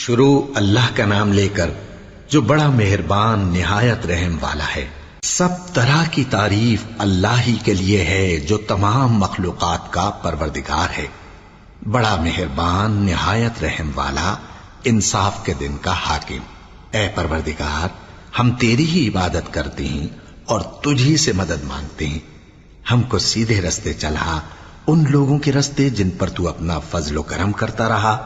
شروع اللہ کا نام لے کر جو بڑا مہربان نہایت رحم والا ہے۔ سب طرح کی تعریف اللہ ہی کے لیے ہے جو تمام مخلوقات کا پروردگار ہے، بڑا مہربان نہایت رحم والا، انصاف کے دن کا حاکم۔ اے پروردگار، ہم تیری ہی عبادت کرتے ہیں اور تجھی سے مدد مانگتے ہیں۔ ہم کو سیدھے رستے چلا، ان لوگوں کے رستے جن پر تو اپنا فضل و کرم کرتا رہا،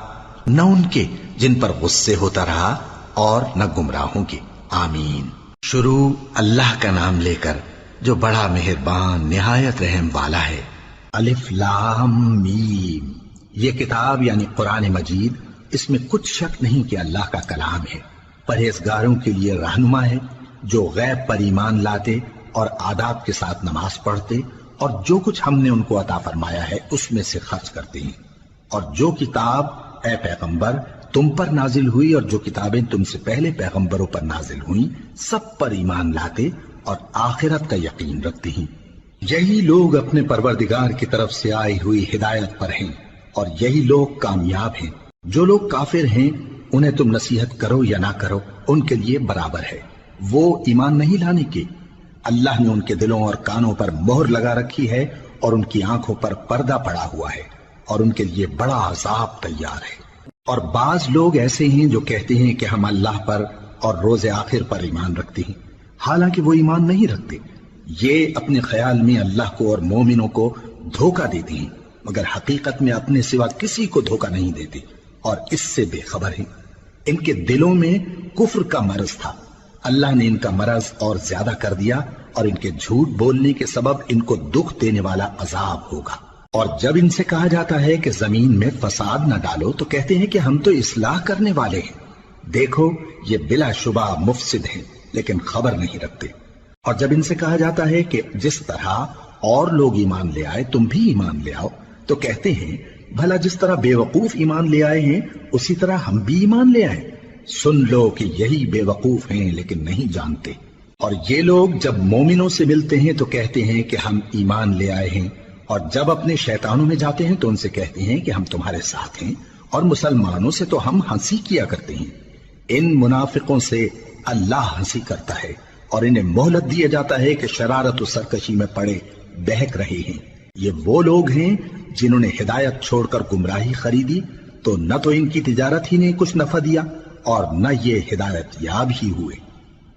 نہ ان کے جن پر غصے ہوتا رہا اور نہ گمراہوں کے۔ آمین۔ شروع اللہ کا نام لے کر جو بڑا مہربان نہایت رحم والا ہے۔ الف لام میم۔ یہ کتاب یعنی قرآن مجید، اس میں کچھ شک نہیں کہ اللہ کا کلام ہے، پرہیزگاروں کے لیے رہنما ہے، جو غیب پر ایمان لاتے اور آداب کے ساتھ نماز پڑھتے اور جو کچھ ہم نے ان کو عطا فرمایا ہے اس میں سے خرچ کرتے ہیں، اور جو کتاب اے پیغمبر تم پر نازل ہوئی اور جو کتابیں تم سے پہلے پیغمبروں پر نازل ہوئیں سب پر ایمان لاتے اور آخرت کا یقین رکھتے ہیں۔ یہی لوگ اپنے پروردگار کی طرف سے آئی ہوئی ہدایت پر ہیں اور یہی لوگ کامیاب ہیں۔ جو لوگ کافر ہیں انہیں تم نصیحت کرو یا نہ کرو ان کے لیے برابر ہے، وہ ایمان نہیں لانے کے۔ اللہ نے ان کے دلوں اور کانوں پر مہر لگا رکھی ہے اور ان کی آنکھوں پر پردہ پڑا ہوا ہے اور ان کے لیے بڑا عذاب تیار ہے۔ اور بعض لوگ ایسے ہیں جو کہتے ہیں کہ ہم اللہ پر اور روز آخر پر ایمان رکھتے ہیں، حالانکہ وہ ایمان نہیں رکھتے۔ یہ اپنے خیال میں اللہ کو اور مومنوں کو دھوکہ دیتے ہیں، مگر حقیقت میں اپنے سوا کسی کو دھوکہ نہیں دیتے اور اس سے بے خبر ہیں۔ ان کے دلوں میں کفر کا مرض تھا، اللہ نے ان کا مرض اور زیادہ کر دیا اور ان کے جھوٹ بولنے کے سبب ان کو دکھ دینے والا عذاب ہوگا۔ اور جب ان سے کہا جاتا ہے کہ زمین میں فساد نہ ڈالو تو کہتے ہیں کہ ہم تو اصلاح کرنے والے ہیں۔ دیکھو یہ بلا شبہ مفسد ہیں لیکن خبر نہیں رکھتے۔ اور جب ان سے کہا جاتا ہے کہ جس طرح اور لوگ ایمان لے آئے تم بھی ایمان لے آؤ تو کہتے ہیں بھلا جس طرح بے وقوف ایمان لے آئے ہیں اسی طرح ہم بھی ایمان لے آئے۔ سن لو کہ یہی بے وقوف ہیں لیکن نہیں جانتے۔ اور یہ لوگ جب مومنوں سے ملتے ہیں تو کہتے ہیں کہ ہم ایمان لے آئے ہیں، اور جب اپنے شیطانوں میں جاتے ہیں تو ان سے کہتے ہیں کہ ہم تمہارے ساتھ ہیں، اور مسلمانوں سے تو ہم ہنسی کیا کرتے ہیں۔ ان منافقوں سے اللہ ہنسی کرتا ہے اور انہیں مہلت دیا جاتا ہے کہ شرارت و سرکشی میں پڑے بہک رہے ہیں۔ یہ وہ لوگ ہیں جنہوں نے ہدایت چھوڑ کر گمراہی خریدی، تو نہ تو ان کی تجارت ہی نے کچھ نفع دیا اور نہ یہ ہدایت یاب ہی ہوئے۔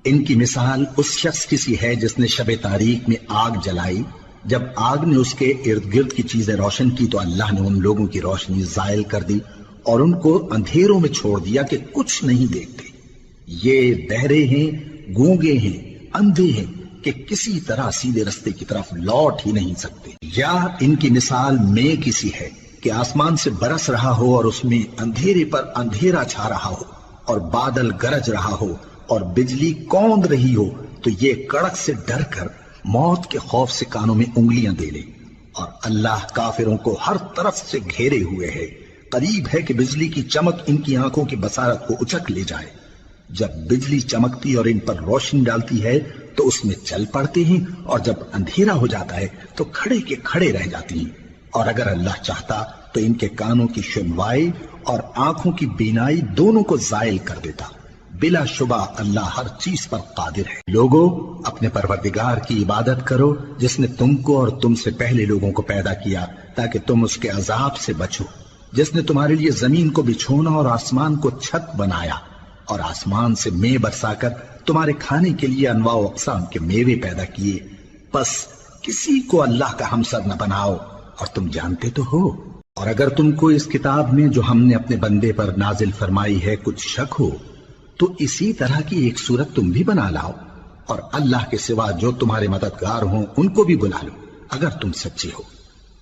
ان کی مثال اس شخص کی سی ہے جس نے شب تاریک میں آگ جلائی، جب آگ نے اس کے ارد گرد کی چیزیں روشن کی تو اللہ نے ان لوگوں کی روشنی زائل کر دی اور ان کو اندھیروں میں چھوڑ دیا کہ کچھ نہیں دیکھتے۔ یہ بہرے ہیں، گونگے ہیں، اندھے ہیں کہ کسی طرح سیدھے رستے کی طرف لوٹ ہی نہیں سکتے۔ یا ان کی مثال میں کسی ہے کہ آسمان سے برس رہا ہو اور اس میں اندھیرے پر اندھیرا چھا رہا ہو اور بادل گرج رہا ہو اور بجلی کوند رہی ہو تو یہ کڑک سے ڈر کر موت کے خوف سے کانوں میں انگلیاں دے لے۔ اور اللہ کافروں کو ہر طرف سے گھیرے ہوئے ہے، قریب ہے کہ بجلی کی چمک ان کی آنکھوں کی بصارت کو اچک لے جائے۔ جب بجلی چمکتی اور ان پر روشنی ڈالتی ہے تو اس میں چل پڑتے ہیں، اور جب اندھیرا ہو جاتا ہے تو کھڑے کے کھڑے رہ جاتی ہیں۔ اور اگر اللہ چاہتا تو ان کے کانوں کی سنوائی اور آنکھوں کی بینائی دونوں کو زائل کر دیتا۔ بلا شبہ اللہ ہر چیز پر قادر ہے۔ لوگو اپنے پروردگار کی عبادت کرو جس نے تم کو اور تم سے پہلے لوگوں کو پیدا کیا تاکہ تم اس کے عذاب سے بچو، جس نے تمہارے لیے زمین کو بچھونا اور آسمان کو چھت بنایا اور آسمان سے مے برسا کر تمہارے کھانے کے لیے انواع و اقسام کے میوے پیدا کیے۔ بس کسی کو اللہ کا ہمسر نہ بناؤ اور تم جانتے تو ہو۔ اور اگر تم کو اس کتاب میں جو ہم نے اپنے بندے پر نازل فرمائی ہے کچھ شک ہو تو اسی طرح کی ایک صورت تم بھی بنا لاؤ اور اللہ کے سوا جو تمہارے مددگار ہوں ان کو بھی بلا لو اگر تم سچے ہو۔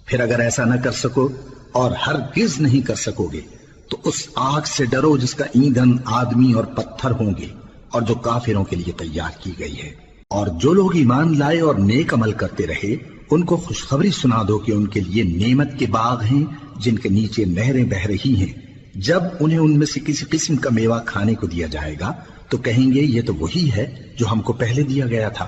پھر اگر ایسا نہ کر سکو اور ہرگز نہیں کر سکو گے تو اس آگ سے ڈرو جس کا ایندھن آدمی اور پتھر ہوں گے اور جو کافروں کے لیے تیار کی گئی ہے۔ اور جو لوگ ایمان لائے اور نیک عمل کرتے رہے ان کو خوشخبری سنا دو کہ ان کے لیے نعمت کے باغ ہیں جن کے نیچے نہریں بہ رہی ہیں۔ جب انہیں ان میں سے کسی قسم کا میوہ کھانے کو دیا جائے گا تو کہیں گے یہ تو وہی ہے جو ہم کو پہلے دیا گیا تھا،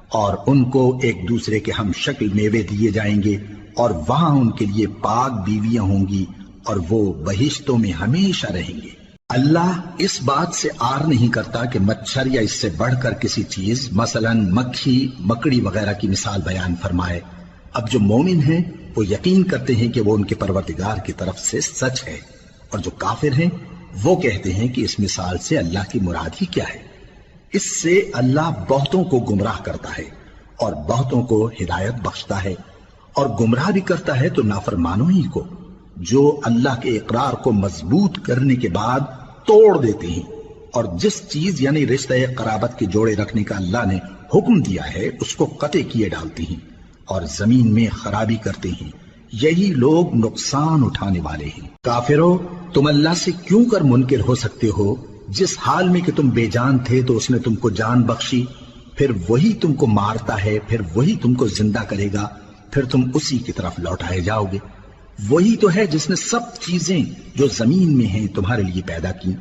اور ان کو ایک دوسرے کے ہم شکل میوے دیے جائیں گے اور وہاں ان کے لیے پاک بیویاں ہوں گی اور وہ بہشتوں میں ہمیشہ رہیں گے۔ اللہ اس بات سے آر نہیں کرتا کہ مچھر یا اس سے بڑھ کر کسی چیز مثلاً مکھی مکڑی وغیرہ کی مثال بیان فرمائے۔ اب جو مومن ہیں وہ یقین کرتے ہیں کہ وہ ان کے پروردگار کی طرف سے سچ ہے، اور جو کافر ہیں وہ کہتے ہیں کہ اس مثال سے اللہ کی مراد ہی کیا ہے۔ اس سے اللہ بہتوں کو گمراہ کرتا ہے اور بہتوں کو ہدایت بخشتا ہے، اور گمراہ بھی کرتا ہے تو نافرمانوں ہی کو، جو اللہ کے اقرار کو مضبوط کرنے کے بعد توڑ دیتے ہیں، اور جس چیز یعنی رشتہ قرابت کے جوڑے رکھنے کا اللہ نے حکم دیا ہے اس کو قطع کیے ڈالتے ہیں اور زمین میں خرابی کرتے ہیں۔ یہی لوگ نقصان اٹھانے والے ہیں۔ کافرو، تم اللہ سے کیوں کر منکر ہو سکتے ہو؟ جس حال میں کہ تم بے جان تھے تو اس نے تم کو جان بخشی، پھر وہی تم کو مارتا ہے، پھر وہی تم کو زندہ کرے گا، پھر تم اسی کی طرف لوٹائے جاؤ گے۔ وہی تو ہے جس نے سب چیزیں جو زمین میں ہیں تمہارے لیے پیدا کی،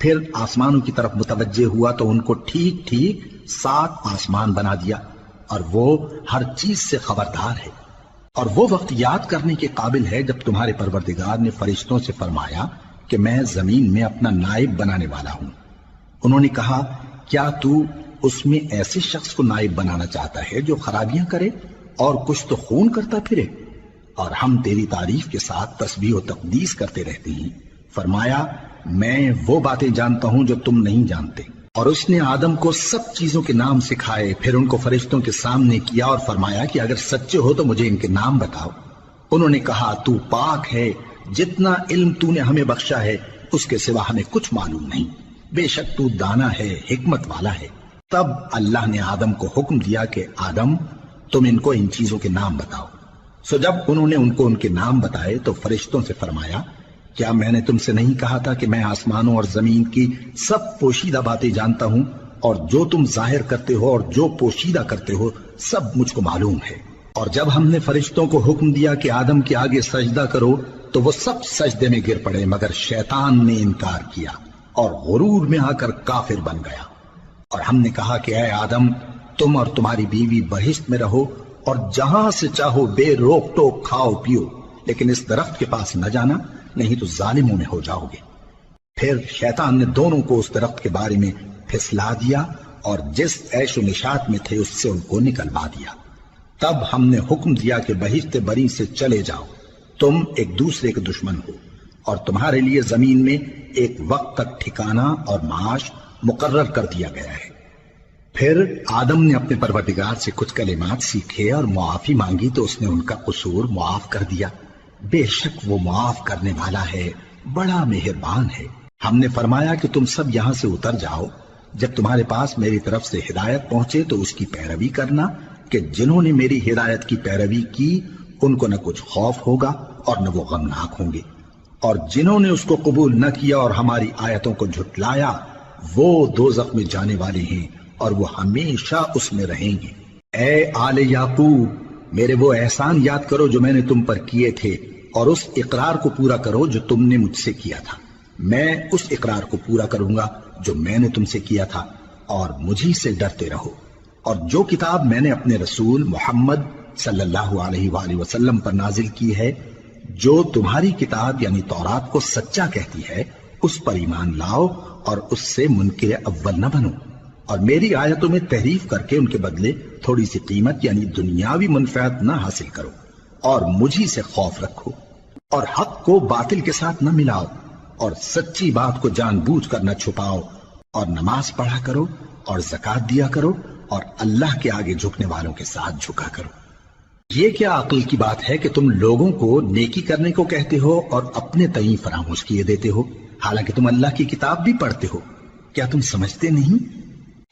پھر آسمانوں کی طرف متوجہ ہوا تو ان کو ٹھیک ٹھیک 7 آسمان بنا دیا، اور وہ ہر چیز سے خبردار ہے۔ اور وہ وقت یاد کرنے کے قابل ہے جب تمہارے پروردگار نے فرشتوں سے فرمایا کہ میں زمین میں اپنا نائب بنانے والا ہوں۔ انہوں نے کہا، کیا تو اس میں ایسے شخص کو نائب بنانا چاہتا ہے جو خرابیاں کرے اور کچھ تو خون کرتا پھرے؟ اور ہم تیری تعریف کے ساتھ تسبیح و تقدیس کرتے رہتے ہیں۔ فرمایا، میں وہ باتیں جانتا ہوں جو تم نہیں جانتے۔ اور اس نے آدم کو سب چیزوں کے نام سکھائے، پھر ان کو فرشتوں کے سامنے کیا اور فرمایا کہ اگر سچے ہو تو مجھے ان کے نام بتاؤ۔ انہوں نے کہا، تو پاک ہے، جتنا علم تو نے ہمیں بخشا ہے اس کے سوا ہمیں کچھ معلوم نہیں، بے شک تو دانا ہے، حکمت والا ہے۔ تب اللہ نے آدم کو حکم دیا کہ آدم، تم ان کو ان چیزوں کے نام بتاؤ۔ سو جب انہوں نے ان کو ان کے نام بتائے تو فرشتوں سے فرمایا، کیا میں نے تم سے نہیں کہا تھا کہ میں آسمانوں اور زمین کی سب پوشیدہ باتیں جانتا ہوں، اور جو تم ظاہر کرتے ہو اور جو پوشیدہ کرتے ہو سب مجھ کو معلوم ہے۔ اور جب ہم نے فرشتوں کو حکم دیا کہ آدم کے آگے سجدہ کرو تو وہ سب سجدے میں گر پڑے مگر شیطان نے انکار کیا اور غرور میں آ کر کافر بن گیا۔ اور ہم نے کہا کہ اے آدم، تم اور تمہاری بیوی بہشت میں رہو اور جہاں سے چاہو بے روک ٹوک کھاؤ پیو، لیکن اس درخت کے پاس نہ جانا، نہیں تو ظالموں میں ہو جاؤ گے۔ پھر شیطان نے دونوں کو اس درخت کے بارے میں پھسلا دیا اور جس عیش و نشاط میں تھے اس سے ان کو نکلوا دیا۔ تب ہم نے حکم دیا کہ بہشت بری سے چلے جاؤ، تم ایک دوسرے کے دشمن ہو، اور تمہارے لیے زمین میں ایک وقت تک ٹھکانہ اور معاش مقرر کر دیا گیا ہے۔ پھر آدم نے اپنے پروردگار سے کچھ کلمات سیکھے اور معافی مانگی تو اس نے ان کا قصور معاف کر دیا۔ بے شک وہ معاف کرنے والا ہے، بڑا مہربان ہے۔ ہم نے فرمایا کہ تم سب یہاں سے اتر جاؤ، جب تمہارے پاس میری طرف سے ہدایت پہنچے تو اس کی پیروی کرنا، کہ جنہوں نے میری ہدایت کی پیروی کی ان کو نہ کچھ خوف ہوگا اور نہ وہ غمناک ہوں گے، اور جنہوں نے اس کو قبول نہ کیا اور ہماری آیتوں کو جھٹلایا وہ دوزخ میں جانے والے ہیں اور وہ ہمیشہ اس میں رہیں گے۔ اے آل یعقوب، میرے وہ احسان یاد کرو جو میں نے تم پر کیے تھے، اور اس اقرار کو پورا کرو جو تم نے مجھ سے کیا تھا۔ میں اس اقرار کو پورا کروں گا جو میں نے تم سے کیا تھا، اور مجھی سے ڈرتے رہو۔ اور جو کتاب میں نے اپنے رسول محمد صلی اللہ علیہ وآلہ وسلم پر نازل کی ہے، جو تمہاری کتاب یعنی تورات کو سچا کہتی ہے، اس پر ایمان لاؤ اور اس سے منکر اول نہ بنو، اور میری آیتوں میں تحریف کر کے ان کے بدلے تھوڑی سی قیمت یعنی دنیاوی منفعت نہ حاصل کرو، اور مجھی سے خوف رکھو، اور حق کو باطل کے ساتھ نہ ملاؤ، اور سچی بات کو جان بوجھ کر نہ چھپاؤ، اور نماز پڑھا کرو اور زکوٰۃ دیا کرو، اور اللہ کے آگے جھکنے والوں کے ساتھ جھکا کرو۔ یہ کیا عقل کی بات ہے کہ تم لوگوں کو نیکی کرنے کو کہتے ہو اور اپنے تئیں فراموش کیے دیتے ہو، حالانکہ تم اللہ کی کتاب بھی پڑھتے ہو؟ کیا تم سمجھتے نہیں؟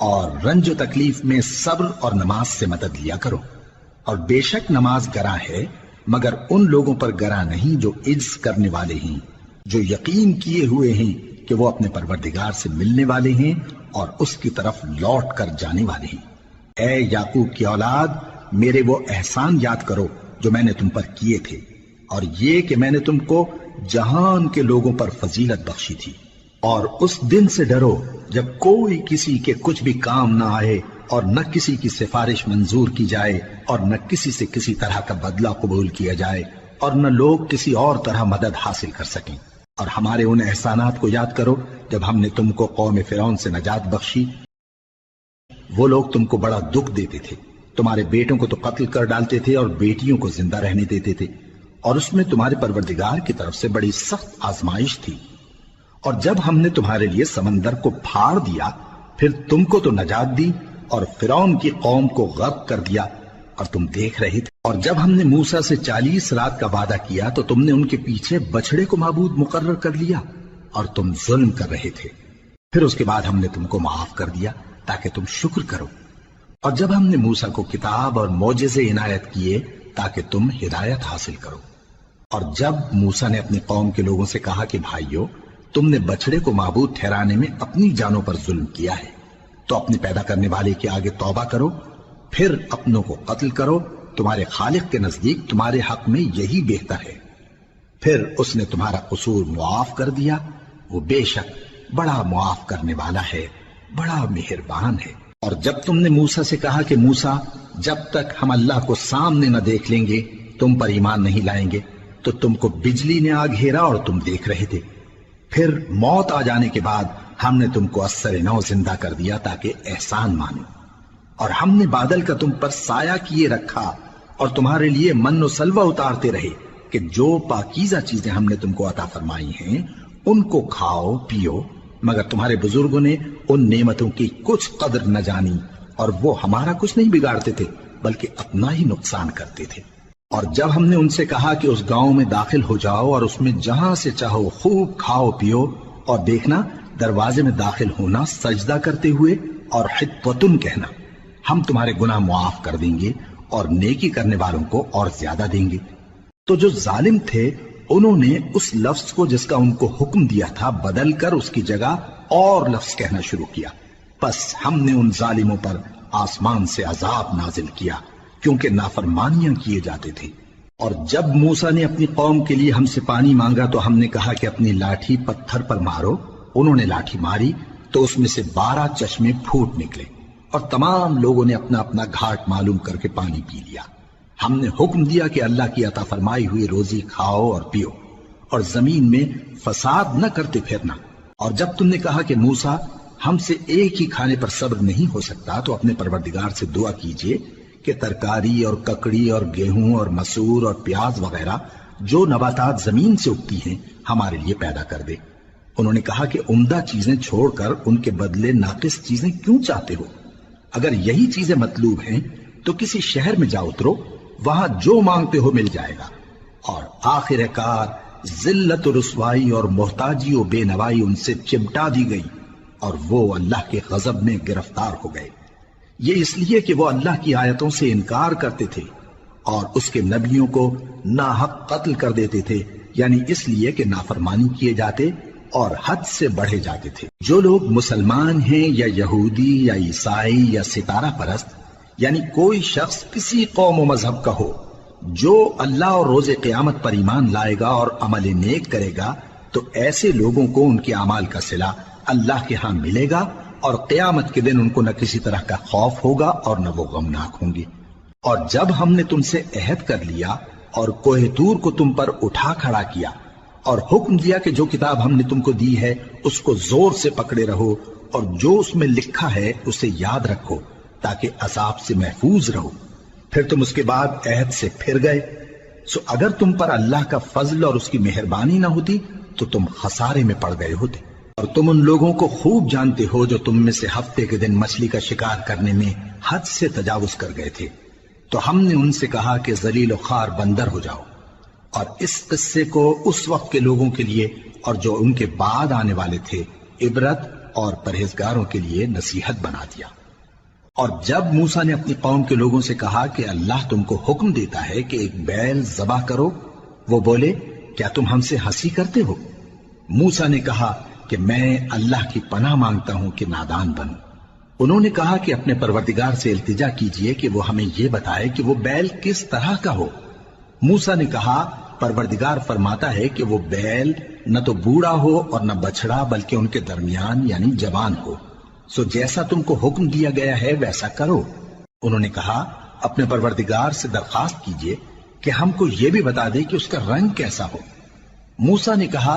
اور رنج و تکلیف میں صبر اور نماز سے مدد لیا کرو، اور بے شک نماز گراں ہے مگر ان لوگوں پر گراں نہیں جو عجز کرنے والے ہیں، جو یقین کیے ہوئے ہیں کہ وہ اپنے پروردگار سے ملنے والے ہیں اور اس کی طرف لوٹ کر جانے والے ہیں۔ اے یعقوب کی اولاد، میرے وہ احسان یاد کرو جو میں نے تم پر کیے تھے، اور یہ کہ میں نے تم کو جہان کے لوگوں پر فضیلت بخشی تھی۔ اور اس دن سے ڈرو جب کوئی کسی کے کچھ بھی کام نہ آئے، اور نہ کسی کی سفارش منظور کی جائے، اور نہ کسی سے کسی طرح کا بدلہ قبول کیا جائے، اور نہ لوگ کسی اور طرح مدد حاصل کر سکیں۔ اور ہمارے ان احسانات کو یاد کرو جب ہم نے تم کو قوم فرعون سے نجات بخشی، وہ لوگ تم کو بڑا دکھ دیتے تھے، تمہارے بیٹوں کو تو قتل کر ڈالتے تھے اور بیٹیوں کو زندہ رہنے دیتے تھے، اور اس میں تمہارے پروردگار کی طرف سے بڑی سخت آزمائش تھی۔ اور جب ہم نے تمہارے لیے سمندر کو پھاڑ دیا، پھر تم کو تو نجات دی اور فرعون کی قوم کو غرق کر دیا، اور تم دیکھ رہے تھے۔ اور جب ہم نے موسیٰ سے 40 رات کا وعدہ کیا تو تم نے ان کے پیچھے بچڑے کو معبود مقرر کر لیا اور تم ظلم کر رہے تھے۔ پھر اس کے بعد ہم نے تم کو معاف کر دیا تاکہ تم شکر کرو۔ اور جب ہم نے موسیٰ کو کتاب اور معجزے عنایت کیے تاکہ تم ہدایت حاصل کرو۔ اور جب موسیٰ نے اپنی قوم کے لوگوں سے کہا کہ بھائیو، تم نے بچڑے کو معبود ٹھہرانے میں اپنی جانوں پر ظلم کیا ہے، تو اپنے پیدا کرنے والے کے آگے توبہ کرو، پھر اپنوں کو قتل کرو، تمہارے خالق کے نزدیک تمہارے حق میں یہی بہتر ہے۔ پھر اس نے تمہارا قصور معاف کر دیا، وہ بے شک بڑا معاف کرنے والا ہے، بڑا مہربان ہے۔ اور جب تم نے موسیٰ سے کہا کہ موسیٰ، جب تک ہم اللہ کو سامنے نہ دیکھ لیں گے تم پر ایمان نہیں لائیں گے، تو تم کو بجلی نے آ گھیرا اور تم دیکھ رہے تھے۔ پھر موت آ جانے کے بعد ہم نے تم کو اثر نو زندہ کر دیا تاکہ احسان مانو۔ اور ہم نے بادل کا تم پر سایہ کیے رکھا اور تمہارے لیے من و سلوہ اتارتے رہے کہ جو پاکیزہ چیزیں ہم نے تم کو عطا فرمائی ہیں ان کو کھاؤ پیو، مگر تمہارے بزرگوں نے ان نعمتوں کی کچھ قدر نہ جانی، اور وہ ہمارا کچھ نہیں بگاڑتے تھے بلکہ اپنا ہی نقصان کرتے تھے۔ اور جب ہم نے ان سے کہا کہ اس گاؤں میں داخل ہو جاؤ اور اس میں جہاں سے چاہو خوب کھاؤ پیو، اور دیکھنا دروازے میں داخل ہونا سجدہ کرتے ہوئے اور حطوتن کہنا، ہم تمہارے گناہ معاف کر دیں گے اور نیکی کرنے والوں کو اور زیادہ دیں گے۔ تو جو ظالم تھے انہوں نے اس لفظ کو جس کا ان کو حکم دیا تھا بدل کر اس کی جگہ اور لفظ کہنا شروع کیا، پس ہم نے ان ظالموں پر آسمان سے عذاب نازل کیا کیونکہ نافرمانیاں کیے جاتے تھے۔ اور جب موسیٰ نے اپنی قوم کے لیے ہم سے پانی مانگا تو ہم نے کہا کہ اپنی لاٹھی پتھر پر مارو۔ انہوں نے لاٹھی ماری تو اس میں سے 12 چشمے پھوٹ نکلے اور تمام لوگوں نے اپنا اپنا گھاٹ معلوم کر کے پانی پی لیا۔ ہم نے حکم دیا کہ اللہ کی عطا فرمائی ہوئی روزی کھاؤ اور پیو اور زمین میں فساد نہ کرتے پھرنا۔ اور جب تم نے کہا کہ موسیٰ ہم سے ایک ہی کھانے پر صبر نہیں ہو سکتا تو اپنے پروردگار سے دعا کیجئے کہ ترکاری اور ککڑی اور گیہوں اور مسور اور پیاز وغیرہ جو نباتات زمین سے اگتی ہیں ہمارے لیے پیدا کر دے۔ انہوں نے کہا کہ عمدہ چیزیں چھوڑ کر ان کے بدلے ناقص چیزیں کیوں چاہتے ہو؟ اگر یہی چیزیں مطلوب ہیں تو کسی شہر میں جا اترو، وہاں جو مانگتے ہو مل جائے گا۔ اور آخر کار ذلت و رسوائی اور محتاجی و بے نوائی ان سے چمٹا دی گئی اور وہ اللہ کے غضب میں گرفتار ہو گئے، یہ اس لیے کہ وہ اللہ کی آیتوں سے انکار کرتے تھے اور اس کے نبیوں کو ناحق قتل کر دیتے تھے، یعنی اس لیے کہ نافرمانی کیے جاتے اور حد سے بڑھے جاتے تھے۔ جو لوگ مسلمان ہیں یا یہودی یا عیسائی یا ستارہ پرست، یعنی کوئی شخص کسی قوم و مذہب کا ہو، جو اللہ اور روز قیامت پر ایمان لائے گا اور عمل نیک کرے گا تو ایسے لوگوں کو ان کے اعمال کا صلہ اللہ کے ہاں ملے گا، اور قیامت کے دن ان کو نہ کسی طرح کا خوف ہوگا اور نہ وہ غمناک ہوں گے۔ اور جب ہم نے تم سے عہد کر لیا اور کوہ طور کو تم پر اٹھا کھڑا کیا اور حکم دیا کہ جو کتاب ہم نے تم کو دی ہے اس کو زور سے پکڑے رہو اور جو اس میں لکھا ہے اسے یاد رکھو تاکہ عذاب سے محفوظ رہو، پھر تم اس کے بعد عہد سے پھر گئے، سو اگر تم پر اللہ کا فضل اور اس کی مہربانی نہ ہوتی تو تم خسارے میں پڑ گئے ہوتے۔ اور تم ان لوگوں کو خوب جانتے ہو جو تم میں سے ہفتے کے دن مچھلی کا شکار کرنے میں حد سے تجاوز کر گئے تھے، تو ہم نے ان سے کہا کہ ذلیل و خوار بندر ہو جاؤ، اور اس قصے کو اس وقت کے لوگوں کے لیے اور جو ان کے بعد آنے والے تھے عبرت اور پرہیزگاروں کے لیے نصیحت بنا دیا۔ اور جب موسیٰ نے اپنی قوم کے لوگوں سے کہا کہ اللہ تم کو حکم دیتا ہے کہ ایک بیل ذبح کرو، وہ بولے کیا تم ہم سے ہنسی کرتے ہو؟ موسیٰ نے کہا کہ میں اللہ کی پناہ مانگتا ہوں کہ نادان بنوں۔ انہوں نے کہا کہ اپنے پروردگار سے التجا کیجئے کہ وہ ہمیں یہ بتائے کہ وہ بیل کس طرح کا ہو۔ موسیٰ نے کہا پروردگار فرماتا ہے کہ وہ بیل نہ تو بوڑھا ہو اور نہ بچڑا بلکہ ان کے درمیان یعنی جوان ہو، سو جیسا تم کو حکم دیا گیا ہے ویسا کرو۔ انہوں نے کہا اپنے پروردگار سے درخواست کیجئے کہ ہم کو یہ بھی بتا دے کہ اس کا رنگ کیسا ہو۔ موسیٰ نے کہا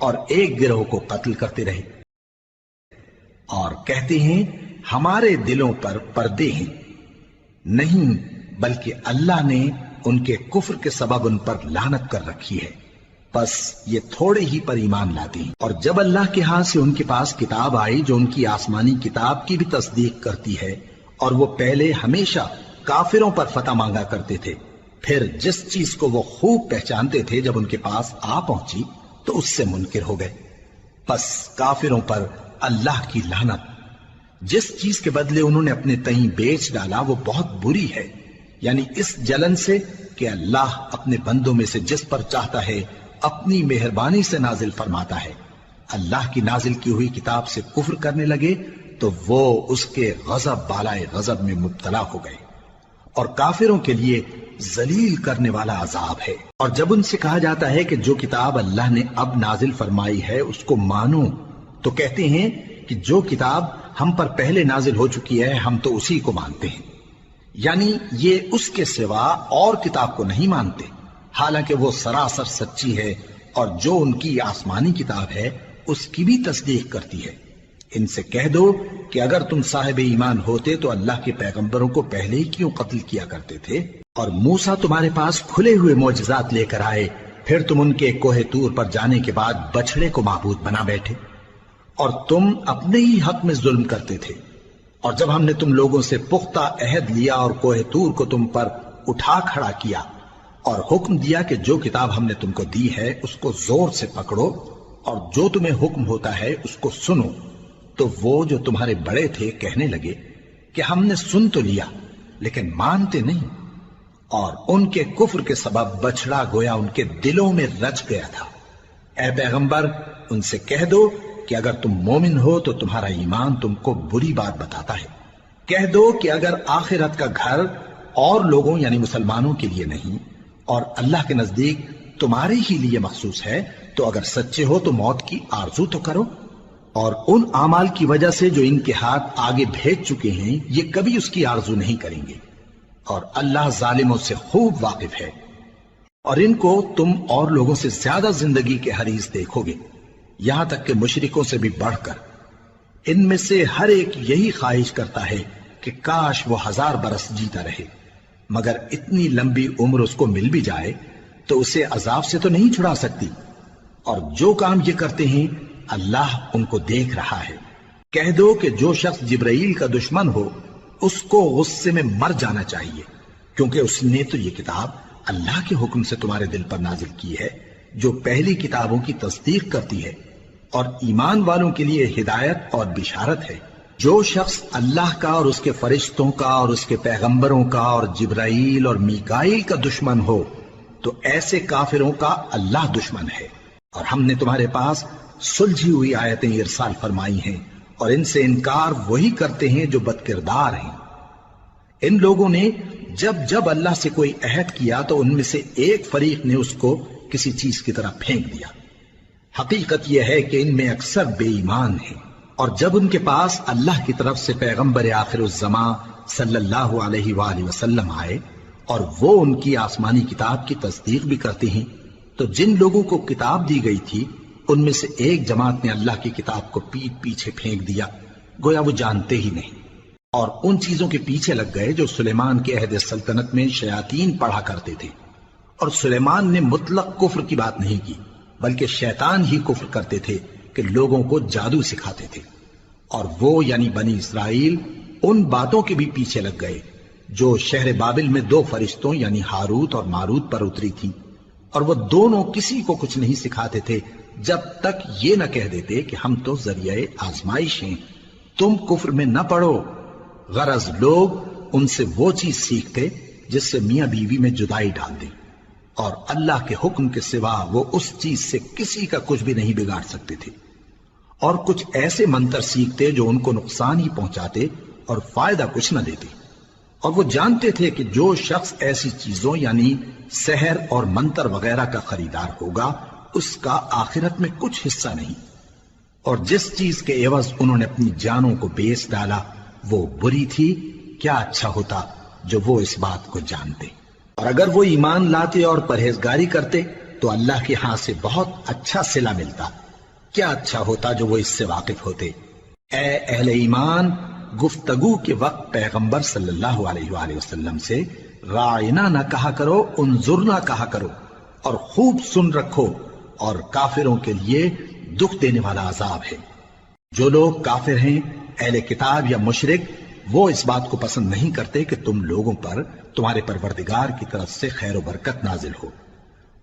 اور ایک گروہ کو قتل کرتے رہے، اور کہتے ہیں ہمارے دلوں پر پردے ہیں، نہیں بلکہ اللہ نے ان کے کفر کے سبب ان پر لعنت کر رکھی ہے، بس یہ تھوڑے ہی پر ایمان لاتے ہیں۔ اور جب اللہ کے ہاں سے ان کے پاس کتاب آئی جو ان کی آسمانی کتاب کی بھی تصدیق کرتی ہے، اور وہ پہلے ہمیشہ کافروں پر فتح مانگا کرتے تھے، پھر جس چیز کو وہ خوب پہچانتے تھے جب ان کے پاس آ پہنچی تو اس سے منکر ہو گئے، بس کافروں پر اللہ کی لعنت۔ جس چیز کے بدلے انہوں نے اپنے تئیں بیچ ڈالا وہ بہت بری ہے، یعنی اس جلن سے کہ اللہ اپنے بندوں میں سے جس پر چاہتا ہے اپنی مہربانی سے نازل فرماتا ہے۔ اللہ کی نازل کی ہوئی کتاب سے کفر کرنے لگے تو وہ اس کے غضب بالائے غضب میں مبتلا ہو گئے، اور کافروں کے لیے ذلیل کرنے والا عذاب ہے۔ اور جب ان سے کہا جاتا ہے کہ جو کتاب اللہ نے اب نازل فرمائی ہے اس کو مانو، تو کہتے ہیں کہ جو کتاب ہم پر پہلے نازل ہو چکی ہے ہم تو اسی کو مانتے ہیں، یعنی یہ اس کے سوا اور کتاب کو نہیں مانتے، حالانکہ وہ سراسر سچی ہے، اور جو ان کی آسمانی کتاب ہے اس کی بھی تصدیق کرتی ہے۔ ان سے کہہ دو کہ اگر تم صاحب ایمان ہوتے تو اللہ کے پیغمبروں کو پہلے ہی کیوں قتل کیا کرتے تھے؟ اور موسیٰ تمہارے پاس کھلے ہوئے معجزات لے کر آئے، پھر تم ان کے کوہ طور پر جانے کے بعد بچڑے کو معبود بنا بیٹھے، اور تم اپنے ہی حق میں ظلم کرتے تھے۔ اور جب ہم نے تم لوگوں سے پختہ عہد لیا اور کوہ طور کو تم پر اٹھا کھڑا کیا، اور حکم دیا کہ جو کتاب ہم نے تم کو دی ہے اس کو زور سے پکڑو، اور جو تمہیں حکم ہوتا ہے اس کو سنو، تو وہ جو تمہارے بڑے تھے کہنے لگے کہ ہم نے سن تو لیا لیکن مانتے نہیں، اور ان کے کفر کے سبب بچڑا گویا ان کے دلوں میں رچ گیا تھا۔ اے پیغمبر ان سے کہہ دو کہ اگر تم مومن ہو تو تمہارا ایمان تم کو بری بات بتاتا ہے، کہہ دو کہ اگر آخرت کا گھر اور لوگوں یعنی مسلمانوں کے لیے نہیں اور اللہ کے نزدیک تمہارے ہی لیے مخصوص ہے تو اگر سچے ہو تو موت کی آرزو تو کرو، اور ان اعمال کی وجہ سے جو ان کے ہاتھ آگے بھیج چکے ہیں یہ کبھی اس کی آرزو نہیں کریں گے، اور اللہ ظالموں سے خوب واقف ہے۔ اور ان کو تم اور لوگوں سے زیادہ زندگی کے حریص دیکھو گے، یہاں تک کہ مشرکوں سے بھی بڑھ کر۔ ان میں سے ہر ایک یہی خواہش کرتا ہے کہ کاش وہ 1000 برس جیتا رہے، مگر اتنی لمبی عمر اس کو مل بھی جائے تو اسے عذاب سے تو نہیں چھڑا سکتی، اور جو کام یہ کرتے ہیں اللہ ان کو دیکھ رہا ہے۔ کہہ دو کہ جو شخص جبرائیل کا دشمن ہو اس کو غصے میں مر جانا چاہیے، کیونکہ اس نے تو یہ کتاب اللہ کے حکم سے تمہارے دل پر نازل کی ہے جو پہلی کتابوں کی تصدیق کرتی ہے، اور ایمان والوں کے لیے ہدایت اور بشارت ہے۔ جو شخص اللہ کا اور اس کے فرشتوں کا اور اس کے پیغمبروں کا اور جبرائیل اور میکائیل کا دشمن ہو تو ایسے کافروں کا اللہ دشمن ہے۔ اور ہم نے تمہارے پاس سلجھی ہوئی آیتیں ارسال فرمائی ہیں، اور ان سے انکار وہی کرتے ہیں جو بد کردار ہیں۔ ان لوگوں نے جب جب اللہ سے کوئی عہد کیا تو ان میں سے ایک فریق نے اس کو کسی چیز کی طرح پھینک دیا۔ حقیقت یہ ہے کہ ان میں اکثر بے ایمان ہیں، اور جب ان کے پاس اللہ کی طرف سے پیغمبر آخر الزمان صلی اللہ علیہ وآلہ وسلم آئے اور وہ ان کی آسمانی کتاب کی تصدیق بھی کرتے ہیں، تو جن لوگوں کو کتاب دی گئی تھی ان میں سے ایک جماعت نے اللہ کی کتاب کو پیٹ پیچھے پھینک دیا، گویا وہ جانتے ہی نہیں، اور ان چیزوں کے پیچھے لگ گئے جو سلیمان کے عہد سلطنت میں شیاطین پڑھا کرتے تھے۔ اور سلیمان نے مطلق کفر کی بات نہیں کی، بلکہ شیطان ہی کفر کرتے تھے کہ لوگوں کو جادو سکھاتے تھے، اور وہ یعنی بنی اسرائیل ان باتوں کے بھی پیچھے لگ گئے جو شہر بابل میں 2 فرشتوں یعنی ہاروت اور ماروت پر اتری تھی، اور وہ دونوں کسی کو کچھ نہیں سکھاتے تھے جب تک یہ نہ کہہ دیتے کہ ہم تو ذریعہ آزمائش ہیں، تم کفر میں نہ پڑو۔ غرض لوگ ان سے وہ چیز سیکھتے جس سے میاں بیوی میں جدائی ڈال دیں، اور اللہ کے حکم کے سوا وہ اس چیز سے کسی کا کچھ بھی نہیں بگاڑ سکتے تھے، اور کچھ ایسے منتر سیکھتے جو ان کو نقصان ہی پہنچاتے اور فائدہ کچھ نہ دیتے، اور وہ جانتے تھے کہ جو شخص ایسی چیزوں یعنی سحر اور منتر وغیرہ کا خریدار ہوگا اس کا آخرت میں کچھ حصہ نہیں، اور جس چیز کے عوض انہوں نے اپنی جانوں کو بیچ ڈالا وہ بری تھی، کیا اچھا ہوتا جو وہ اس بات کو جانتے۔ اور اگر وہ ایمان لاتے اور پرہیزگاری کرتے تو اللہ کے ہاں سے بہت اچھا صلہ ملتا، کیا اچھا ہوتا جو وہ اس سے واقف ہوتے۔ اے اہل ایمان، گفتگو کے وقت پیغمبر صلی اللہ علیہ وآلہ وسلم سے رائنا نہ کہا کرو، انظرنا کہا کرو، اور خوب سن رکھو، اور کافروں کے لیے دکھ دینے والا عذاب ہے۔ جو لوگ کافر ہیں، اہل کتاب یا مشرک، وہ اس بات کو پسند نہیں کرتے کہ تم لوگوں پر تمہارے پروردگار کی طرف سے خیر و برکت نازل ہو،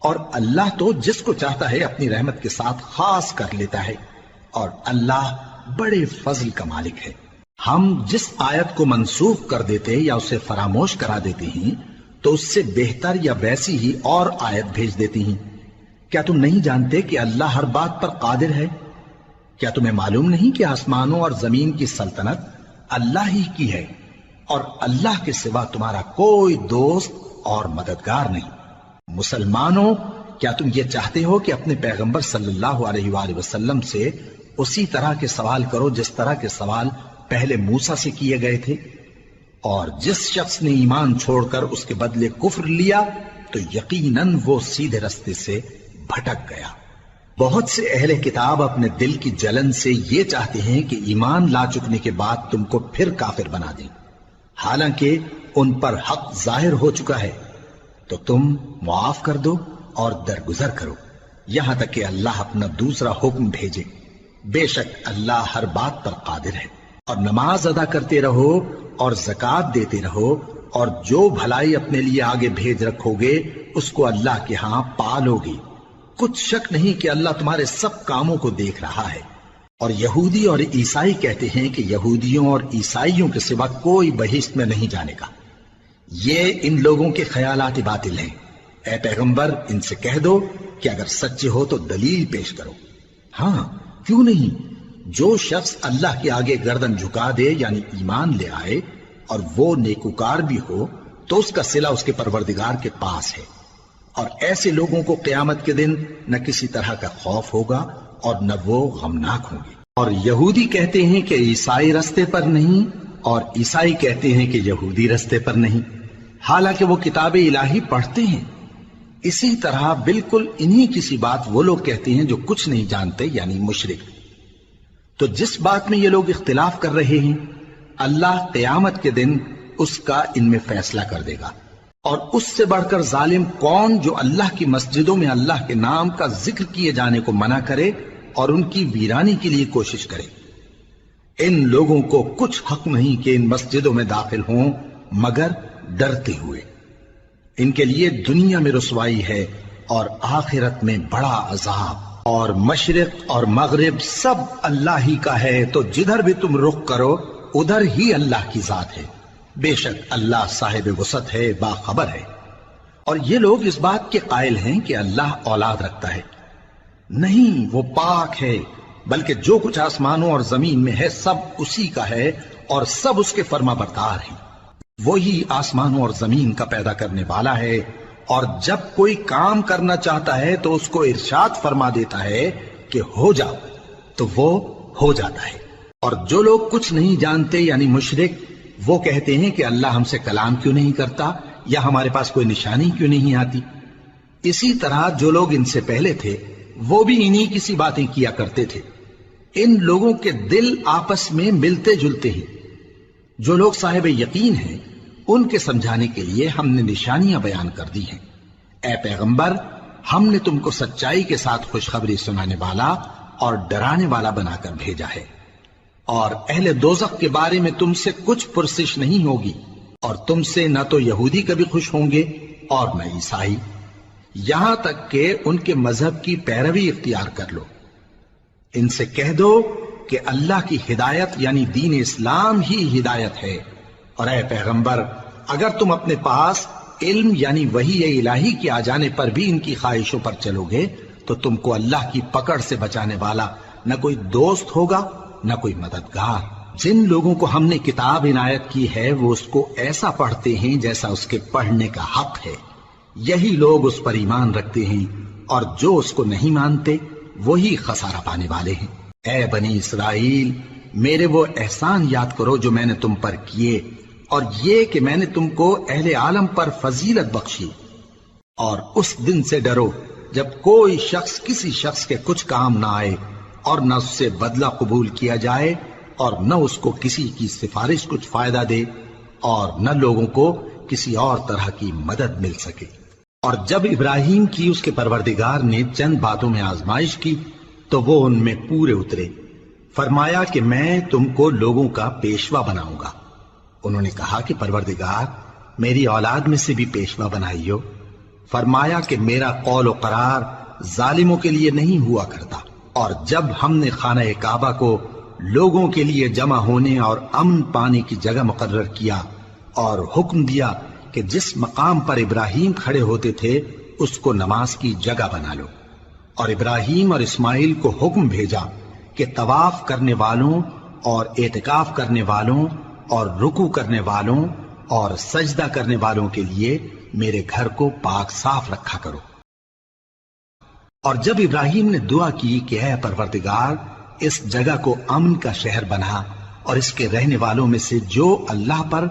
اور اللہ تو جس کو چاہتا ہے اپنی رحمت کے ساتھ خاص کر لیتا ہے، اور اللہ بڑے فضل کا مالک ہے۔ ہم جس آیت کو منسوخ کر دیتے یا اسے فراموش کرا دیتے ہیں تو اس سے بہتر یا ویسی ہی اور آیت بھیج دیتی ہیں۔ کیا تم نہیں جانتے کہ اللہ ہر بات پر قادر ہے؟ کیا تمہیں معلوم نہیں کہ آسمانوں اور زمین کی سلطنت اللہ ہی کی ہے، اور اللہ کے سوا تمہارا کوئی دوست اور مددگار نہیں؟ مسلمانوں، کیا تم یہ چاہتے ہو کہ اپنے پیغمبر صلی اللہ علیہ وآلہ وسلم سے اسی طرح کے سوال کرو جس طرح کے سوال پہلے موسیٰ سے کیے گئے تھے؟ اور جس شخص نے ایمان چھوڑ کر اس کے بدلے کفر لیا تو یقیناً وہ سیدھے رستے سے بھٹک گیا۔ بہت سے اہل کتاب اپنے دل کی جلن سے یہ چاہتے ہیں کہ ایمان لا چکنے کے بعد تم کو پھر کافر بنا دیں، حالانکہ ان پر حق ظاہر ہو چکا ہے۔ تو تم معاف کر دو اور درگزر کرو یہاں تک کہ اللہ اپنا دوسرا حکم بھیجے۔ بے شک اللہ ہر بات پر قادر ہے۔ اور نماز ادا کرتے رہو اور زکوٰۃ دیتے رہو، اور جو بھلائی اپنے لیے آگے بھیج رکھو گے اس کو اللہ کے ہاں پالو گے۔ کچھ شک نہیں کہ اللہ تمہارے سب کاموں کو دیکھ رہا ہے۔ اور یہودی اور عیسائی کہتے ہیں کہ یہودیوں اور عیسائیوں کے سوا کوئی بہشت میں نہیں جانے کا۔ یہ ان لوگوں کے خیالات باطل ہیں۔ اے پیغمبر، ان سے کہہ دو کہ اگر سچے ہو تو دلیل پیش کرو۔ ہاں، کیوں نہیں؟ جو شخص اللہ کے آگے گردن جھکا دے یعنی ایمان لے آئے اور وہ نیکوکار بھی ہو تو اس کا صلہ اس کے پروردگار کے پاس ہے، اور ایسے لوگوں کو قیامت کے دن نہ کسی طرح کا خوف ہوگا اور نہ وہ غمناک ہوں گے۔ اور یہودی کہتے ہیں کہ عیسائی رستے پر نہیں، اور عیسائی کہتے ہیں کہ یہودی رستے پر نہیں، حالانکہ وہ کتاب الہی پڑھتے ہیں۔ اسی طرح بالکل انہی کسی بات وہ لوگ کہتے ہیں جو کچھ نہیں جانتے یعنی مشرک۔ تو جس بات میں یہ لوگ اختلاف کر رہے ہیں اللہ قیامت کے دن اس کا ان میں فیصلہ کر دے گا۔ اور اس سے بڑھ کر ظالم کون جو اللہ کی مسجدوں میں اللہ کے نام کا ذکر کیے جانے کو منع کرے اور ان کی ویرانی کے لیے کوشش کرے۔ ان لوگوں کو کچھ حق نہیں کہ ان مسجدوں میں داخل ہوں مگر ڈرتے ہوئے۔ ان کے لیے دنیا میں رسوائی ہے اور آخرت میں بڑا عذاب۔ اور مشرق اور مغرب سب اللہ ہی کا ہے، تو جدھر بھی تم رخ کرو ادھر ہی اللہ کی ذات ہے۔ بے شک اللہ صاحب وسعت ہے، باخبر ہے۔ اور یہ لوگ اس بات کے قائل ہیں کہ اللہ اولاد رکھتا ہے۔ نہیں، وہ پاک ہے، بلکہ جو کچھ آسمانوں اور زمین میں ہے سب اسی کا ہے اور سب اس کے فرما بردار ہیں۔ وہی آسمانوں اور زمین کا پیدا کرنے والا ہے، اور جب کوئی کام کرنا چاہتا ہے تو اس کو ارشاد فرما دیتا ہے کہ ہو جاؤ، تو وہ ہو جاتا ہے۔ اور جو لوگ کچھ نہیں جانتے یعنی مشرک، وہ کہتے ہیں کہ اللہ ہم سے کلام کیوں نہیں کرتا، یا ہمارے پاس کوئی نشانی کیوں نہیں آتی۔ اسی طرح جو لوگ ان سے پہلے تھے وہ بھی انہی کسی باتیں کیا کرتے تھے۔ ان لوگوں کے دل آپس میں ملتے جلتے ہیں۔ جو لوگ صاحب یقین ہیں ان کے سمجھانے کے لیے ہم نے نشانیاں بیان کر دی ہیں۔ اے پیغمبر، ہم نے تم کو سچائی کے ساتھ خوشخبری سنانے والا اور ڈرانے والا بنا کر بھیجا ہے۔ اور اہل دوزخ کے بارے میں تم سے کچھ پرسش نہیں ہوگی، اور تم سے نہ تو یہودی کبھی خوش ہوں گے اور نہ عیسائی، یہاں تک کہ ان کے مذہب کی پیروی اختیار کر لو۔ ان سے کہہ دو کہ اللہ کی ہدایت یعنی دین اسلام ہی ہدایت ہے۔ اور اے پیغمبر، اگر تم اپنے پاس علم یعنی وحی الہی کے آ جانے پر بھی ان کی خواہشوں پر چلو گے تو تم کو اللہ کی پکڑ سے بچانے والا نہ کوئی دوست ہوگا نہ کوئی مددگار۔ جن لوگوں کو ہم نے کتاب عنایت کی ہے وہ اس کو ایسا پڑھتے ہیں جیسا اس کے پڑھنے کا حق ہے، یہی لوگ اس پر ایمان رکھتے ہیں، اور جو اس کو نہیں مانتے وہی خسارہ پانے والے ہیں۔ اے بنی اسرائیل، میرے وہ احسان یاد کرو جو میں نے تم پر کیے، اور یہ کہ میں نے تم کو اہل عالم پر فضیلت بخشی۔ اور اس دن سے ڈرو جب کوئی شخص کسی شخص کے کچھ کام نہ آئے، اور نہ اس سے بدلہ قبول کیا جائے اور نہ اس کو کسی کی سفارش کچھ فائدہ دے اور نہ لوگوں کو کسی اور طرح کی مدد مل سکے۔ اور جب ابراہیم کی اس کے پروردگار نے چند باتوں میں آزمائش کی تو وہ ان میں پورے اترے۔ فرمایا کہ میں تم کو لوگوں کا پیشوا بناؤں گا۔ انہوں نے کہا کہ پروردگار میری اولاد میں سے بھی پیشوا بنائیو۔ فرمایا کہ میرا قول و قرار ظالموں کے لیے نہیں ہوا کرتا۔ اور جب ہم نے خانہ کعبہ کو لوگوں کے لیے جمع ہونے اور امن پانے کی جگہ مقرر کیا اور حکم دیا کہ جس مقام پر ابراہیم کھڑے ہوتے تھے اس کو نماز کی جگہ بنا لو، اور ابراہیم اور اسماعیل کو حکم بھیجا کہ طواف کرنے والوں اور اعتکاف کرنے والوں اور رکوع کرنے والوں اور سجدہ کرنے والوں کے لیے میرے گھر کو پاک صاف رکھا کرو۔ اور جب ابراہیم نے دعا کی کہ اے پروردگار اس جگہ کو امن کا شہر بنا اور اس کے رہنے والوں میں سے جو اللہ پر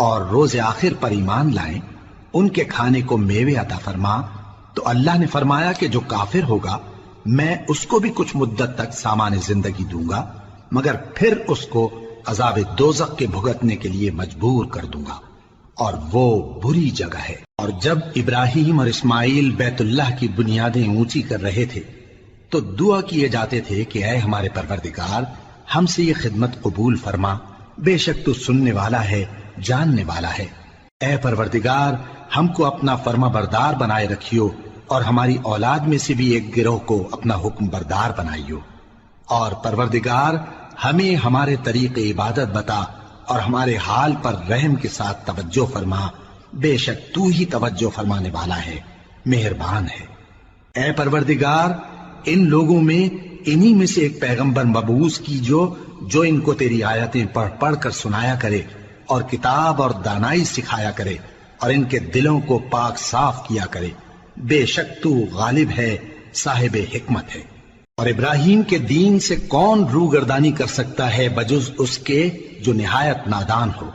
اور روز آخر پر ایمان لائیں ان کے کھانے کو میوے عطا فرما، تو اللہ نے فرمایا کہ جو کافر ہوگا میں اس کو بھی کچھ مدت تک سامان زندگی دوں گا، مگر پھر اس کو عذاب دوزخ کے بھگتنے کے لیے مجبور کر دوں گا، اور وہ بری جگہ ہے۔ اور جب ابراہیم اور اسماعیل بیت اللہ کی بنیادیں اونچی کر رہے تھے تو دعا کیے جاتے تھے کہ اے ہمارے پروردگار ہم سے یہ خدمت قبول فرما، بے شک تو سننے والا ہے، جاننے والا ہے۔ اے پروردگار ہم کو اپنا فرما بردار بنائے رکھیو اور ہماری اولاد میں سے بھی ایک گروہ کو اپنا حکم بردار بنائیو، اور پروردگار ہمیں ہمارے طریق عبادت بتا اور ہمارے حال پر رحم کے ساتھ توجہ فرما، بے شک تو ہی توجہ فرمانے والا ہے، مہربان ہے۔ اے پروردگار ان لوگوں میں انہی میں سے ایک پیغمبر مبعوث کیجو جو ان کو تیری آیتیں پڑھ پڑھ کر سنایا کرے اور کتاب اور دانائی سکھایا کرے اور ان کے دلوں کو پاک صاف کیا کرے، بے شک تو غالب ہے، صاحب حکمت ہے۔ اور ابراہیم کے دین سے کون روگردانی کر سکتا ہے بجز اس کے جو نہایت نادان ہو،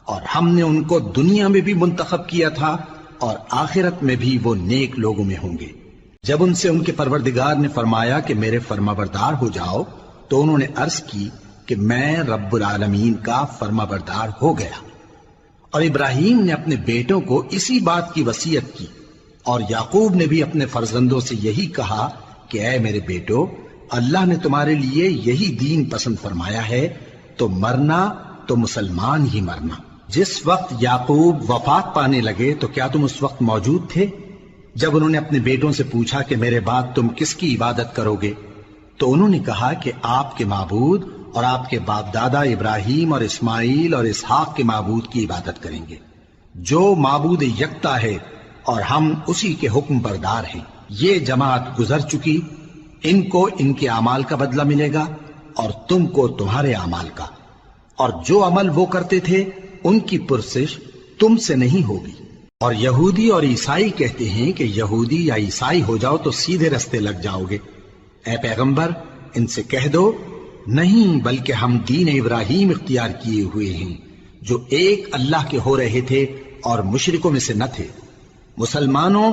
اور ہم نے ان کو دنیا میں بھی منتخب کیا تھا اور آخرت میں بھی وہ نیک لوگوں میں ہوں گے۔ جب ان سے ان کے پروردگار نے فرمایا کہ میرے فرما بردار ہو جاؤ تو انہوں نے عرض کی کہ میں رب العالمین کا فرما بردار ہو گیا۔ اور ابراہیم نے اپنے بیٹوں کو اسی بات کی وصیت کی، اور یعقوب نے بھی اپنے فرزندوں سے یہی کہا کہ اے میرے بیٹو، اللہ نے تمہارے لیے یہی دین پسند فرمایا ہے، تو مرنا تو مسلمان ہی مرنا۔ جس وقت یعقوب وفات پانے لگے تو کیا تم اس وقت موجود تھے جب انہوں نے اپنے بیٹوں سے پوچھا کہ میرے بعد تم کس کی عبادت کرو گے؟ تو انہوں نے کہا کہ آپ کے معبود اور آپ کے باپ دادا ابراہیم اور اسماعیل اور اسحاق کے معبود کی عبادت کریں گے، جو معبود یکتا ہے اور ہم اسی کے حکم بردار ہیں۔ یہ جماعت گزر چکی، ان کو ان کے اعمال کا بدلہ ملے گا اور تم کو تمہارے اعمال کا، اور جو عمل وہ کرتے تھے ان کی پرسش تم سے نہیں ہوگی۔ اور یہودی اور عیسائی کہتے ہیں کہ یہودی یا عیسائی ہو جاؤ تو سیدھے رستے لگ جاؤ گے۔ اے پیغمبر ان سے کہہ دو نہیں، بلکہ ہم دین ابراہیم اختیار کیے ہوئے ہیں جو ایک اللہ کے ہو رہے تھے اور مشرکوں میں سے نہ تھے۔ مسلمانوں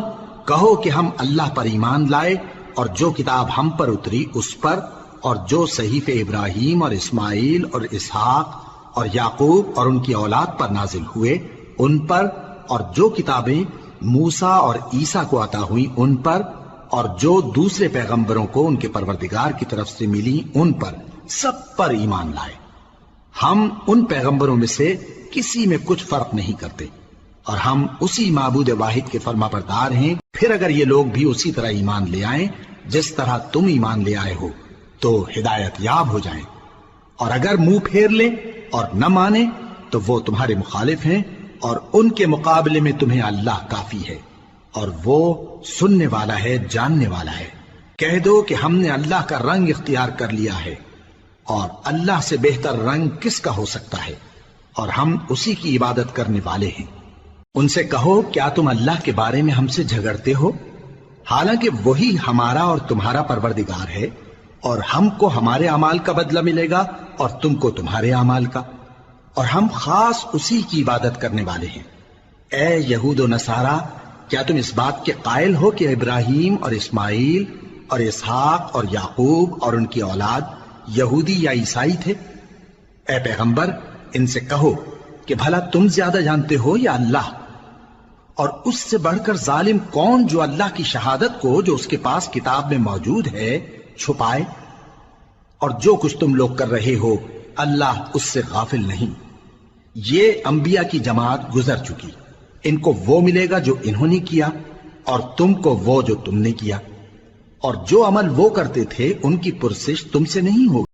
کہو کہ ہم اللہ پر ایمان لائے اور جو کتاب ہم پر اتری اس پر، اور جو صحیفے ابراہیم اور اسماعیل اور اسحاق اور یعقوب اور ان کی اولاد پر نازل ہوئے ان پر، اور جو کتابیں موسیٰ اور عیسیٰ کو عطا ہوئیں ان پر، اور جو دوسرے پیغمبروں کو ان کے پروردگار کی طرف سے ملی ان پر، سب پر ایمان لائے۔ ہم ان پیغمبروں میں سے کسی میں کچھ فرق نہیں کرتے، اور ہم اسی معبود واحد کے فرما بردار ہیں۔ پھر اگر یہ لوگ بھی اسی طرح ایمان لے آئیں جس طرح تم ایمان لے آئے ہو تو ہدایت یاب ہو جائیں، اور اگر منہ پھیر لیں اور نہ مانے تو وہ تمہارے مخالف ہیں، اور ان کے مقابلے میں تمہیں اللہ کافی ہے، اور وہ سننے والا ہے، جاننے والا ہے۔ کہہ دو کہ ہم نے اللہ کا رنگ اختیار کر لیا ہے، اور اللہ سے بہتر رنگ کس کا ہو سکتا ہے، اور ہم اسی کی عبادت کرنے والے ہیں۔ ان سے کہو کیا تم اللہ کے بارے میں ہم سے جھگڑتے ہو، حالانکہ وہی ہمارا اور تمہارا پروردگار ہے، اور ہم کو ہمارے اعمال کا بدلہ ملے گا اور تم کو تمہارے اعمال کا، اور ہم خاص اسی کی عبادت کرنے والے ہیں۔ اے یہود و نصارا، کیا تم اس بات کے قائل ہو کہ ابراہیم اور اسماعیل اور اسحاق اور یعقوب اور ان کی اولاد یہودی یا عیسائی تھے؟ اے پیغمبر ان سے کہو کہ بھلا تم زیادہ جانتے ہو یا اللہ؟ اور اس سے بڑھ کر ظالم کون جو اللہ کی شہادت کو جو اس کے پاس کتاب میں موجود ہے چھپائے؟ اور جو کچھ تم لوگ کر رہے ہو اللہ اس سے غافل نہیں۔ یہ انبیاء کی جماعت گزر چکی، ان کو وہ ملے گا جو انہوں نے کیا اور تم کو وہ جو تم نے کیا، اور جو عمل وہ کرتے تھے ان کی پرسش تم سے نہیں ہوگی۔